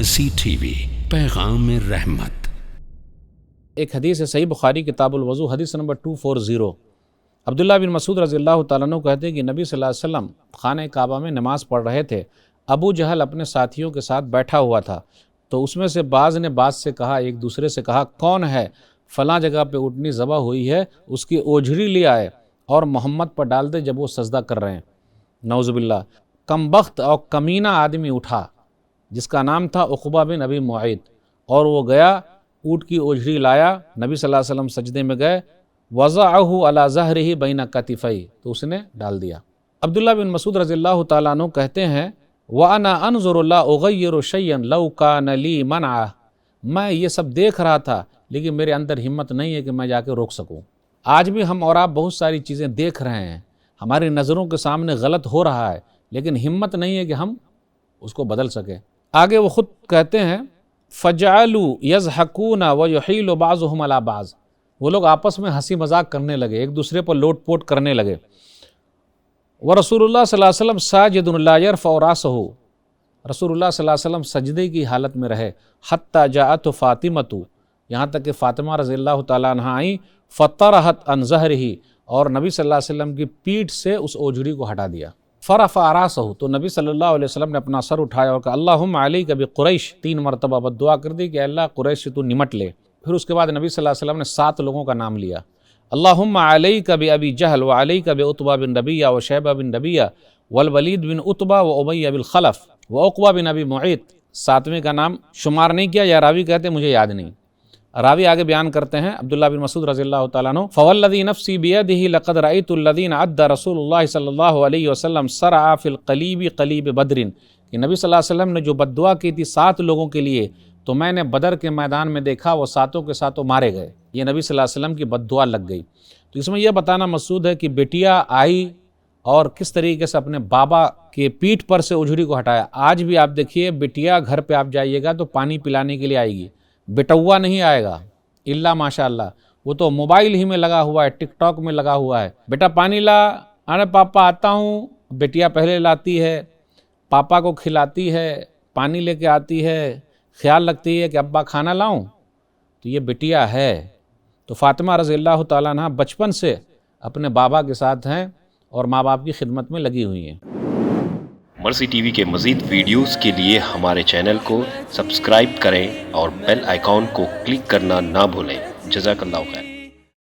مرسی T V, پیغام رحمت۔ ایک حدیث ہے صحیح بخاری کتاب الوضو حدیث نمبر 240۔ عبداللہ بن مسعود رضی اللہ تعالیٰ عنہ کہتے ہیں کہ نبی صلی اللہ علیہ وسلم خانہ کعبہ میں نماز پڑھ رہے تھے۔ ابو جہل اپنے ساتھیوں کے ساتھ بیٹھا ہوا تھا، تو اس میں سے بعض نے بعض سے کہا، ایک دوسرے سے کہا، کون ہے فلاں جگہ پہ اونٹنی ذبح ہوئی ہے، اس کی اوجھڑی لے آئے اور محمد پر ڈال دے جب وہ سجدہ کر رہے ہیں۔ نعوذ باللہ۔ کم بخت اور کمینہ آدمی اٹھا جس کا نام تھا عقبہ بن ابی معیط، اور وہ گیا اونٹ کی اوجھڑی لایا، نبی صلی اللہ علیہ وسلم سجدے میں گئے، وضعہ علی ظہرہ بین کتفیہ، تو اس نے ڈال دیا۔ عبداللہ بن مسعود رضی اللہ تعالیٰ عنہ کہتے ہیں، وَأَنَا أَنظُرُ لَا أُغَيِّرُ شَيْئًا لَوْ كَانَ لِي مَنْعَهُ، میں یہ سب دیکھ رہا تھا لیکن میرے اندر ہمت نہیں ہے کہ میں جا کے روک سکوں۔ آج بھی ہم اور آپ بہت ساری چیزیں دیکھ رہے ہیں، ہماری نظروں کے سامنے غلط ہو رہا ہے، لیکن ہمت نہیں ہے کہ ہم اس کو بدل سکیں۔ آگے وہ خود کہتے ہیں، فَجَعَلُوا يَضْحَكُونَ وَيُحِيلُ بَعْضُهُمْ عَلَى بَعْضٍ، وہ لوگ آپس میں ہنسی مذاق کرنے لگے، ایک دوسرے پر لوٹ پوٹ کرنے لگے۔ وَرَسُولُ اللَّهِ صلی اللہ علیہ وسلم ساجد لا يرفع راسه، رسول اللہ صلی اللہ علیہ وسلم سجدے کی حالت میں رہے، حتی جاءت فاطمۃ، یہاں تک کہ فاطمہ رضی اللہ تعالیٰ عنہ آئیں، فطرحت عن ظہرہ، اور نبی صلی اللہ علیہ وسلم کی پیٹھ سے اس اوجھڑی کو ہٹا دیا۔ فرفع راسہ، تو نبی صلی اللہ علیہ وسلم نے اپنا سر اٹھایا اور کہا، اللہم علیک بقریش، 3 مرتبہ بد دعا کر دی کہ اللہ قریش سے تو نمٹ لے۔ پھر اس کے بعد نبی صلی اللہ علیہ وسلم نے 7 لوگوں کا نام لیا، اللہم علیک بابی جہل وعلیک بعتبہ بن ربیعہ وشیبہ بن ربیعہ والولید بن عتبہ وامیہ بن خلف وعقبہ بن ابی معیط۔ 7ویں کا نام شمار نہیں کیا، یا راوی کہتے ہیں مجھے یاد نہیں۔ راوی آگے بیان کرتے ہیں، عبداللہ بن مسعود رضی اللہ تعالیٰ عنہ، فوالذی نفسی بیدہ لقد رأیت الذین عد رسول اللہ صلی اللہ علیہ وسلم سرعا فی القلیب قلیب بدر، کہ نبی صلی اللہ علیہ وسلم نے جو بد دعا کی تھی 7 لوگوں کے لیے، تو میں نے بدر کے میدان میں دیکھا وہ 7 کے 7 مارے گئے۔ یہ نبی صلی اللہ علیہ وسلم کی بد دعا لگ گئی۔ تو اس میں یہ بتانا مقصود ہے کہ بیٹیا آئی اور کس طریقے سے اپنے بابا کے پیٹھ پر سے اوجھڑی کو ہٹایا۔ آج بھی آپ دیکھیے، بیٹیا گھر پہ آپ جائیے گا تو پانی پلانے کے لیے آئے گی، بیٹوا نہیں آئے گا، الا ماشاء اللہ، وہ تو موبائل ہی میں لگا ہوا ہے، ٹک ٹاک میں لگا ہوا ہے، بیٹا پانی لا، ارے پاپا آتا ہوں، بیٹیا پہلے لاتی ہے، پاپا کو کھلاتی ہے، پانی لے کے آتی ہے، خیال رکھتی ہے کہ ابا کھانا لاؤں، تو یہ بیٹیا ہے۔ تو فاطمہ رضی اللہ تعالیٰ عنہ بچپن سے اپنے بابا کے ساتھ ہیں اور ماں باپ کی خدمت میں لگی ہوئی ہیں۔ مرسی ٹی وی کے مزید ویڈیوز کے لیے ہمارے چینل کو سبسکرائب کریں اور بیل آئیکن کو کلک کرنا نہ بھولیں۔ جزاک اللہ خیر۔